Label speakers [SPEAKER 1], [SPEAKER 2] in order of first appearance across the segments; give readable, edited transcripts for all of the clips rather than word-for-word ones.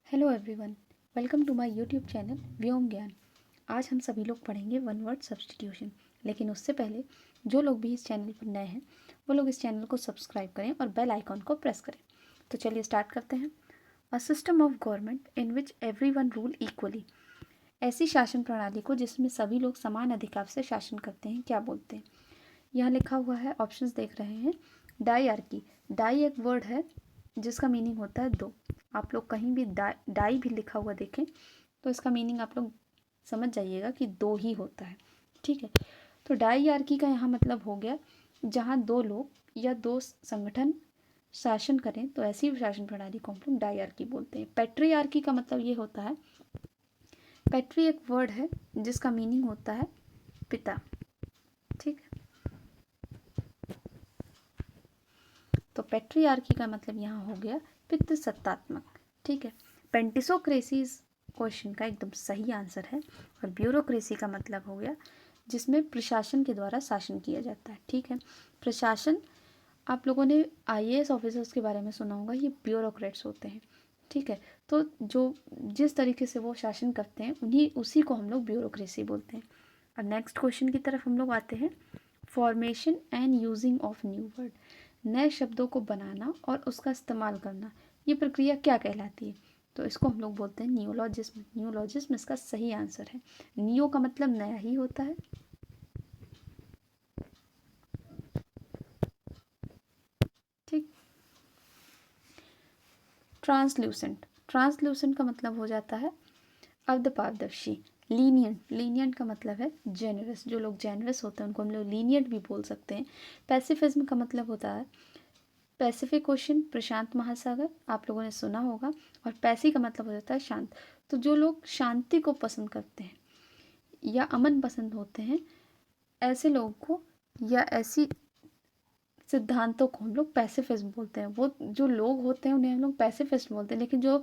[SPEAKER 1] Hello everyone, welcome to my YouTube channel Vyom Gyan. आज हम सभी लोग पढ़ेंगे वन वर्ड सब्स्टिट्यूशन। लेकिन उससे पहले जो लोग भी इस चैनल पर नए हैं वो लोग इस चैनल को सब्सक्राइब करें और बेल आइकॉन को प्रेस करें। तो चलिए स्टार्ट करते हैं। A system of government in which everyone rule equally. ऐसी शासन प्रणाली को जिसमें सभी लोग समान अधिकार से शासन करते हैं क्या बोलते हैं। यहाँ लिखा हुआ है, ऑप्शंस देख रहे हैं। डाईआर्की, डाई एक वर्ड है जिसका मीनिंग होता है दो। आप लोग कहीं भी डाई भी लिखा हुआ देखें तो इसका मीनिंग आप लोग समझ जाइएगा कि दो ही होता है। ठीक है, तो डाईआर्की का यहाँ मतलब हो गया जहाँ दो लोग या दो संगठन शासन करें तो ऐसी शासन प्रणाली को हम लोग डाईआर्की बोलते हैं। पैट्रियार्की का मतलब ये होता है, पैट्री एक वर्ड है जिसका मीनिंग होता है पिता। ठीक है, तो पैट्रियार्की का मतलब यहाँ हो गया पितृसत्तात्मक। ठीक है, पेंटिसोक्रेसी इस क्वेश्चन का एकदम सही आंसर है। और ब्यूरोक्रेसी का मतलब हो गया जिसमें प्रशासन के द्वारा शासन किया जाता है। ठीक है, प्रशासन, आप लोगों ने आईएएस ऑफिसर्स के बारे में सुना होगा, ये ब्यूरोक्रेट्स होते हैं। ठीक है, तो जो जिस तरीके से वो शासन करते हैं उसी को हम लोग ब्यूरोक्रेसी बोलते हैं। और नेक्स्ट क्वेश्चन की तरफ हम लोग आते हैं। Formation and using of new word, नए शब्दों को बनाना और उसका इस्तेमाल करना, ये प्रक्रिया क्या कहलाती है। तो इसको हम लोग बोलते हैं नियोलॉजिज्म। नियोलॉजिज्म इसका सही आंसर है। नियो का मतलब नया ही होता है। ठीक, ट्रांसल्यूसेंट, ट्रांसल्यूसेंट का मतलब हो जाता है अर्धपारदर्शी। लीनियंट, लीनियंट का मतलब है जेनरस, जो लोग जेनरस होते हैं उनको हम लोग लीनियंट भी बोल सकते हैं। पैसिफिज्म का मतलब होता है पैसिफिक ओशन, प्रशांत महासागर, आप लोगों ने सुना होगा। और पैसी का मतलब हो जाता है शांत। तो जो लोग शांति को पसंद करते हैं या अमन पसंद होते हैं, ऐसे लोगों को या ऐसी सिद्धांतों को हम लोग पैसिफिज्म बोलते हैं। वो जो लोग होते हैं उन्हें हम लोग पैसिफिस्ट बोलते हैं। लेकिन जो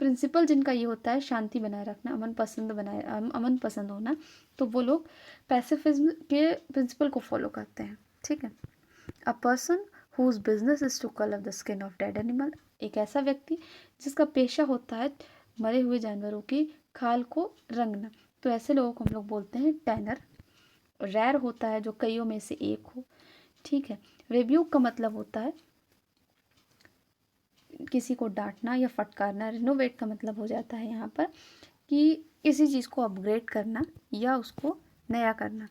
[SPEAKER 1] प्रिंसिपल जिनका ये होता है शांति बनाए रखना, अमन पसंद होना, तो वो लोग पैसिफिज्म के प्रिंसिपल को फॉलो करते हैं। ठीक है, a person whose business is to colour the skin of dead animal, एक ऐसा व्यक्ति जिसका पेशा होता है मरे हुए जानवरों की खाल को रंगना, तो ऐसे लोगों को हम लोग बोलते हैं टैनर। रैर होता है जो कईयों में से एक हो। ठीक है, रिब्यूक का मतलब होता है किसी को डांटना या फटकारना। रिनोवेट का मतलब हो जाता है यहाँ पर कि किसी चीज़ को अपग्रेड करना या उसको नया करना।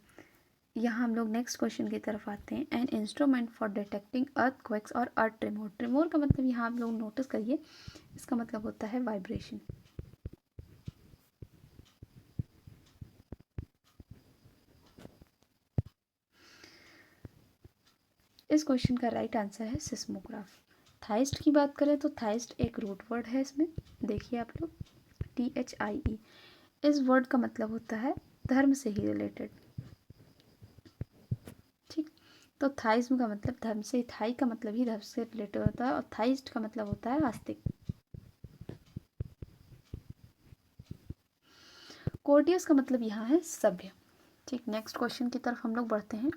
[SPEAKER 1] यहाँ हम लोग नेक्स्ट क्वेश्चन की तरफ आते हैं। An instrument for detecting earthquakes और अर्थ ट्रेमोर, ट्रेमोर का मतलब यहाँ आप लोग नोटिस करिए, इसका मतलब होता है वाइब्रेशन। इस क्वेश्चन का राइट आंसर है सिस्मोग्राफ। थाइस्ट की बात करें तो थाइस्ट एक रूट वर्ड है। इसमें देखिए आप लोग, THIE, इस वर्ड का मतलब होता है धर्म से ही रिलेटेड। ठीक, तो थाइज्म का मतलब धर्म से, थाई का मतलब ही धर्म से रिलेटेड होता है। और थाइस्ट का मतलब होता है आस्तिक। कोर्टियस का मतलब यहाँ है सभ्य। ठीक, नेक्स्ट क्वेश्चन की तरफ हम लोग बढ़ते हैं।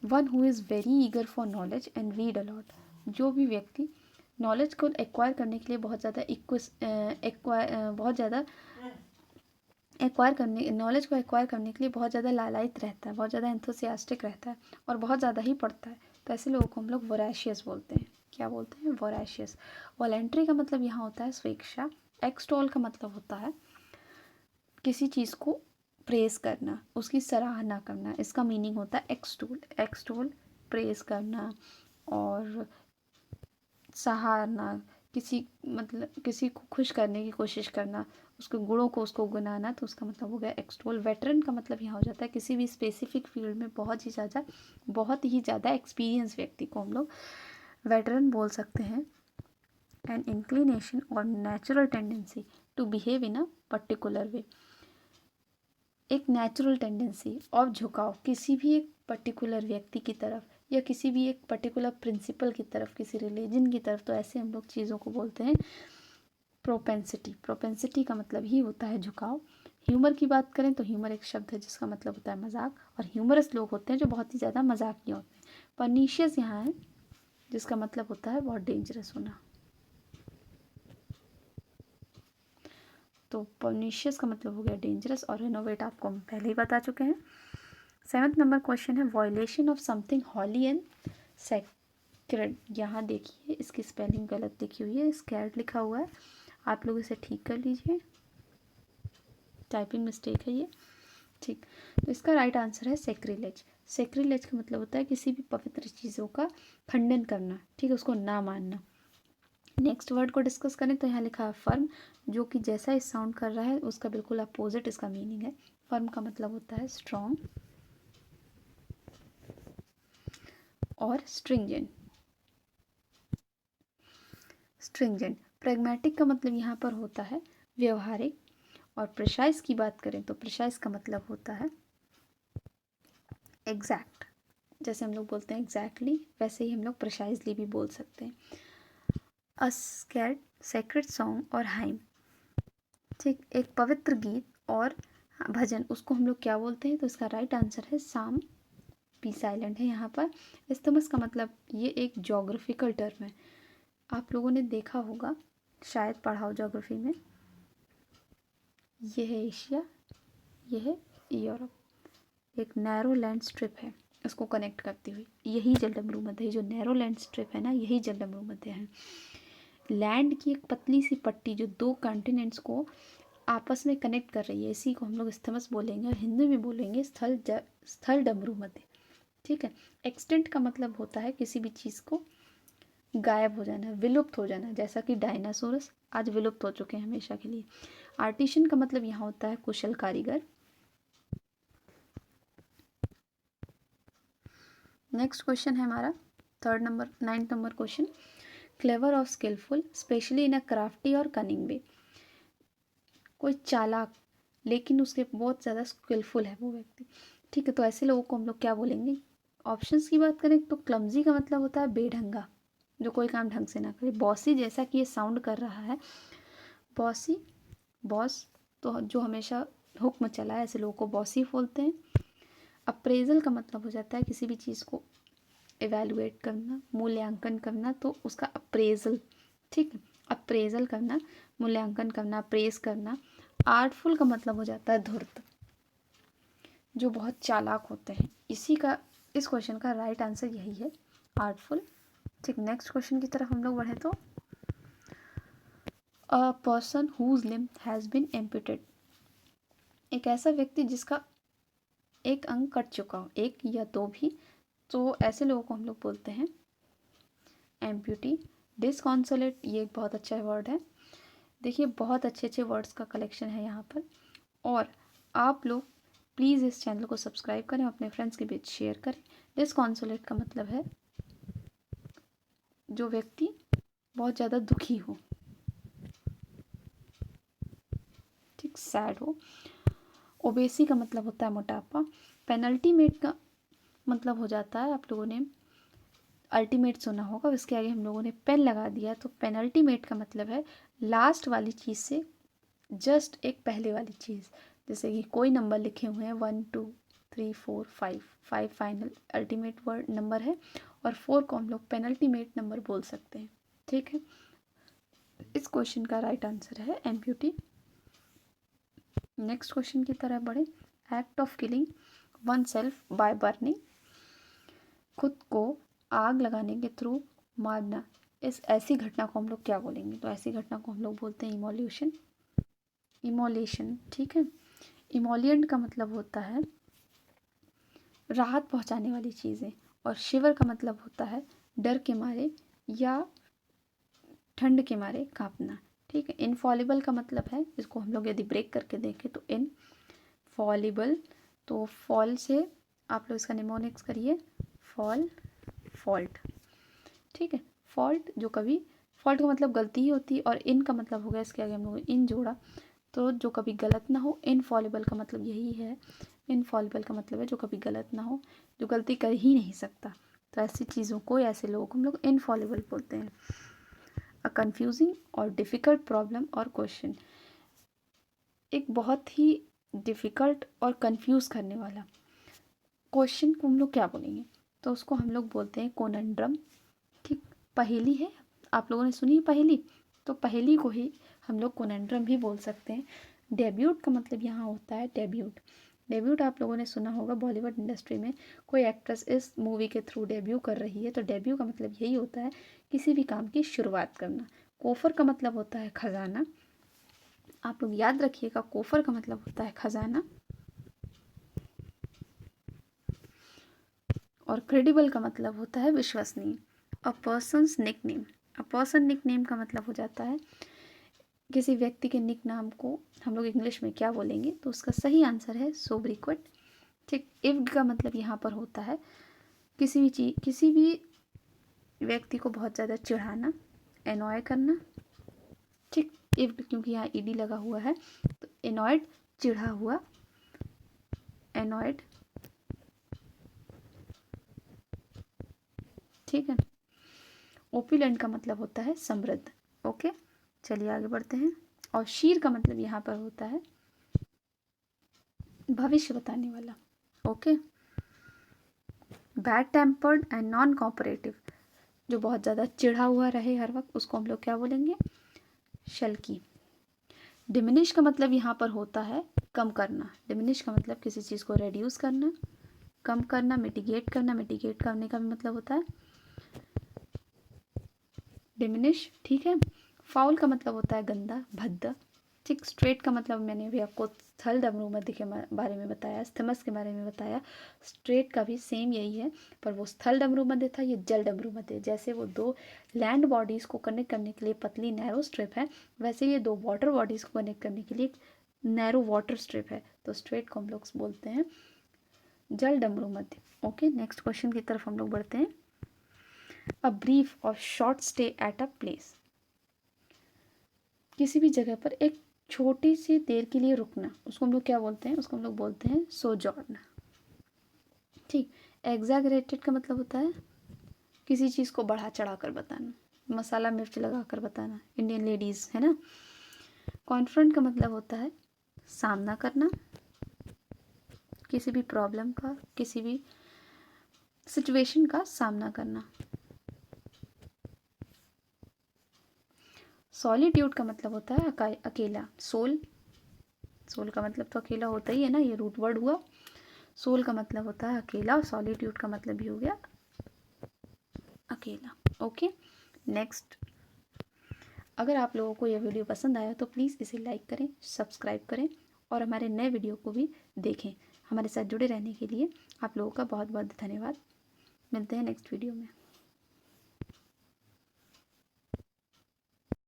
[SPEAKER 1] One who is very eager for knowledge and read a lot, जो भी व्यक्ति नॉलेज को एक्वायर करने के लिए बहुत ज़्यादा नॉलेज को एक्वायर करने के लिए बहुत ज़्यादा लालायित रहता है, बहुत ज़्यादा एंथुसियास्टिक रहता है और बहुत ज़्यादा ही पढ़ता है, तो ऐसे लोगों को हम लोग वोरेशियस बोलते हैं। क्या बोलते हैं? वोरेशियस। वॉलेंट्री का मतलब यहाँ होता है स्वेच्छा। एक्सटॉल का मतलब होता है किसी चीज़ को प्रेज करना, उसकी सराहना करना, इसका मीनिंग होता है एक्सटोल। एक्सटोल प्रेज करना और सराहना, किसी मतलब किसी को खुश करने की कोशिश करना, उसके गुणों को उसको गुनाना, तो उसका मतलब हो गया एक्सटोल। वेटरन का मतलब यहाँ हो जाता है किसी भी स्पेसिफिक फील्ड में बहुत ही ज़्यादा एक्सपीरियंस व्यक्ति को हम लोग वेटरन बोल सकते हैं। एन इंक्लिनेशन और natural tendency to behave in a particular way, एक नेचुरल टेंडेंसी और झुकाव किसी भी एक पर्टिकुलर व्यक्ति की तरफ या किसी भी एक पर्टिकुलर प्रिंसिपल की तरफ, किसी रिलीजन की तरफ, तो ऐसे हम लोग चीज़ों को बोलते हैं प्रोपेंसिटी। प्रोपेंसिटी का मतलब ही होता है झुकाव। ह्यूमर की बात करें तो ह्यूमर एक शब्द है जिसका मतलब होता है मजाक, और ह्यूमरस लोग होते हैं जो बहुत ही ज़्यादा मजाकिया होते हैं। परनीशियस यहाँ है जिसका मतलब होता है बहुत डेंजरस होना। तो परनीशियस का मतलब हो गया डेंजरस, और रेनोवेट आपको हम पहले ही बता चुके हैं। 7th नंबर क्वेश्चन है violation of something holy and sacred. यहाँ देखिए इसकी स्पेलिंग गलत लिखी हुई है, स्कैर्ड लिखा हुआ है, आप लोग इसे ठीक कर लीजिए, टाइपिंग मिस्टेक है ये। ठीक, तो इसका राइट आंसर है सेक्रिलेज। सेक्रिलेज का मतलब होता है किसी भी पवित्र चीज़ों का खंडन करना, ठीक है, उसको ना मानना। नेक्स्ट वर्ड को डिस्कस करें तो यहाँ लिखा है फर्म, जो कि जैसा इस साउंड कर रहा है उसका बिल्कुल अपोजिट इसका मीनिंग है। फर्म का मतलब होता है स्ट्रॉन्ग और स्ट्रिंजेंट। स्ट्रिंजेंट। प्रैग्मेटिक का मतलब यहाँ पर होता है व्यवहारिक, और प्रिसाइज की बात करें तो प्रिसाइज का मतलब होता है एग्जैक्ट। जैसे हम लोग बोलते हैं एग्जैक्टली, वैसे ही हम लोग प्रिसाइजली भी बोल सकते हैं। अ स्कैर्ड सेक्रेट सॉन्ग और हाइम, ठीक, एक पवित्र गीत और भजन, उसको हम लोग क्या बोलते हैं, तो इसका राइट आंसर है साम। पी साइलेंट है यहाँ पर। इस्तमस का मतलब ये एक जोग्राफिकल टर्म है, आप लोगों ने देखा होगा, शायद पढ़ा हो जोग्राफी में। ये है एशिया, ये है यूरोप, एक नैरो लैंड स्ट्रिप है इसको कनेक्ट करती हुई, यही जलडमरूमध्य है। जो नैरो लैंड स्ट्रिप है ना, यही जलडमरूमध्य है। लैंड की एक पतली सी पट्टी जो दो कॉन्टिनेंट्स को आपस में कनेक्ट कर रही है, इसी को हम लोग स्थमस बोलेंगे, और हिंदी में बोलेंगे स्थल डमरूमध्य। ठीक है। एक्सटेंट का मतलब होता है किसी भी चीज़ को गायब हो जाना, विलुप्त हो जाना, जैसा कि डायनासोरस आज विलुप्त हो चुके हैं हमेशा के लिए। आर्टिशन का मतलब यहाँ होता है कुशल कारीगर। नेक्स्ट क्वेश्चन है हमारा 9th नंबर क्वेश्चन, क्लेवर और skilful specially in a crafty और कनिंग वे। कोई चालाक लेकिन उसके बहुत ज़्यादा स्किलफुल है वो व्यक्ति, ठीक है, तो ऐसे लोगों को हम लोग क्या बोलेंगे। ऑप्शंस की बात करें तो क्लमजी का मतलब होता है बेढंगा, जो कोई काम ढंग से ना करे। बॉसी, जैसा कि ये साउंड कर रहा है, बॉसी, बॉस, तो जो हमेशा हुक्म चलाए, ऐसे लोगों को बॉसी बोलते हैं। अप्रेजल का मतलब हो जाता है किसी भी चीज़ को एवेलुएट करना, मूल्यांकन करना, तो उसका अप्रेजल, ठीक है, अप्रेजल करना, मूल्यांकन करना, प्रेस करना। आर्टफुल का मतलब हो जाता है धूर्त, जो बहुत चालाक होते हैं। इस क्वेश्चन का राइट आंसर यही है, आर्टफुल। ठीक, नेक्स्ट क्वेश्चन की तरफ हम लोग बढ़े तो a person whose limb has been amputated, एक ऐसा व्यक्ति जिसका एक अंग कट चुका हो, एक या दो भी, तो ऐसे लोगों को हम लोग बोलते हैं एम्प्यूटी। डिसकॉन्सोलेट, ये एक बहुत अच्छा वर्ड है। देखिए बहुत अच्छे अच्छे वर्ड्स का कलेक्शन है यहाँ पर, और आप लोग प्लीज़ इस चैनल को सब्सक्राइब करें, अपने फ्रेंड्स के बीच शेयर करें। डिसकॉन्सोलेट का मतलब है जो व्यक्ति बहुत ज़्यादा दुखी हो, ठीक, सैड हो। ओबेसी का मतलब होता है मोटापा। पेनल्टीमेट का मतलब हो जाता है, आप लोगों ने अल्टीमेट सुना होगा, उसके आगे हम लोगों ने पेन लगा दिया, तो पेनल्टीमेट का मतलब है लास्ट वाली चीज़ से जस्ट एक पहले वाली चीज़। जैसे कि कोई नंबर लिखे हुए हैं 1 2 3 4 5, 5 फाइनल अल्टीमेट वर्ड नंबर है, और 4 को हम लोग पेनल्टीमेट नंबर बोल सकते हैं, ठीक है। इस क्वेश्चन का राइट आंसर है एम्प्यूटी। नेक्स्ट क्वेश्चन की तरफ बढ़े। Act of killing one self by burning, खुद को आग लगाने के थ्रू मारना, इस ऐसी घटना को हम लोग क्या बोलेंगे, तो ऐसी घटना को हम लोग बोलते हैं इमोल्यूशन। इमोलेशन, ठीक है। इमोलियंट का मतलब होता है राहत पहुंचाने वाली चीज़ें, और शिवर का मतलब होता है डर के मारे या ठंड के मारे कांपना, ठीक है। इनफॉलिबल का मतलब है, इसको हम लोग यदि ब्रेक करके देखें तो इनफॉलिबल, तो फॉल से आप लोग इसका निमोनिक्स करिए, फॉल, फॉल्ट, ठीक है। फॉल्ट, जो कभी, फॉल्ट का मतलब गलती ही होती है, और इन का मतलब हो गया, इसके आगे हम लोग इन जोड़ा, तो जो कभी गलत ना हो। इनफॉलिबल का मतलब यही है, इनफॉलिबल का मतलब है जो कभी गलत ना हो, जो गलती कर ही नहीं सकता, तो ऐसी चीज़ों को, ऐसे लोगों को हम लोग इनफॉलिबल बोलते हैं। अ कंफ्यूजिंग और डिफ़िकल्ट प्रॉब्लम और क्वेश्चन, एक बहुत ही डिफ़िकल्ट और कंफ्यूज करने वाला क्वेश्चन को हम लोग क्या बोलेंगे, तो उसको हम लोग बोलते हैं कोनंड्रम। ठीक, पहेली है, आप लोगों ने सुनी है पहेली, तो पहेली को ही हम लोग कोनंड्रम भी बोल सकते हैं। डेब्यूट का मतलब यहाँ होता है डेब्यूट। डेब्यूट आप लोगों ने सुना होगा, बॉलीवुड इंडस्ट्री में कोई एक्ट्रेस इस मूवी के थ्रू डेब्यू कर रही है, तो डेब्यू का मतलब यही होता है किसी भी काम की शुरुआत करना। कोफर का मतलब होता है खजाना, आप लोग याद रखिएगा, कोफर का मतलब होता है खजाना। और क्रेडिबल का मतलब होता है विश्वसनीय। A person's nickname, a person nickname का मतलब हो जाता है किसी व्यक्ति के निक नाम को हम लोग इंग्लिश में क्या बोलेंगे, तो उसका सही आंसर है सोब्रिक्विट। ठीक, इव्ड का मतलब यहाँ पर होता है किसी भी चीज, किसी भी व्यक्ति को बहुत ज़्यादा चिढ़ाना, एनॉय करना। ठीक, इव्ड क्योंकि यहाँ ईडी लगा हुआ है, तो एनॉयड चिढ़ा हुआ, एनॉयड। ठीक है, ओपुलेंट का मतलब होता है समृद्ध। ओके, चलिए आगे बढ़ते हैं। और शीर का मतलब यहाँ पर होता है भविष्य बताने वाला। Okay, bad tempered and non cooperative, जो बहुत ज़्यादा चिढ़ा हुआ रहे हर वक्त, उसको हम लोग क्या बोलेंगे, शल्की। डिमिनिश का मतलब यहाँ पर होता है कम करना। डिमिनिश का मतलब किसी चीज़ को रेड्यूस करना, कम करना, मिटिगेट करना। मिटिगेट करने का भी मतलब होता है डिमिनिश। ठीक है, फाउल का मतलब होता है गंदा, भद्दा। ठीक, स्ट्रेट का मतलब मैंने भी आपको स्थल डमरू मध्य के बारे में बताया, स्थमस के बारे में बताया। स्ट्रेट का भी सेम यही है, पर वो स्थल डमरू मध्य था, ये जल डमरू मध्य। जैसे वो दो लैंड बॉडीज़ को कनेक्ट करने के लिए पतली नैरो स्ट्रिप है, वैसे ये दो वाटर बॉडीज़ को कनेक्ट करने के लिए नैरो वाटर स्ट्रिप है। तो स्ट्रेट को हम लोग बोलते हैं जल डमरू मध्य। ओके, नेक्स्ट क्वेश्चन की तरफ हम लोग बढ़ते हैं। अ ब्रीफ और short stay at a place, किसी भी जगह पर एक छोटी सी देर के लिए रुकना, उसको हम लोग क्या बोलते हैं, उसको हम लोग बोलते हैं सोजॉर्न। ठीक, एग्जैगरेटेड का मतलब होता है किसी चीज़ को बढ़ा चढ़ा कर बताना, मसाला मिर्च लगा कर बताना, इंडियन लेडीज़ है ना। कॉन्फ्रंट का मतलब होता है सामना करना, किसी भी प्रॉब्लम का, किसी भी सिचुएशन का सामना करना। सॉलिट्यूड का मतलब होता है अकेला। सोल, सोल का मतलब तो अकेला होता ही है ना, ये रूट वर्ड हुआ। सोल का मतलब होता है अकेला, और सॉलिट्यूड का मतलब भी हो गया अकेला। ओके, नेक्स्ट, अगर आप लोगों को यह वीडियो पसंद आया तो प्लीज़ इसे लाइक करें, सब्सक्राइब करें, और हमारे नए वीडियो को भी देखें। हमारे साथ जुड़े रहने के लिए आप लोगों का बहुत बहुत धन्यवाद। मिलते हैं नेक्स्ट वीडियो में।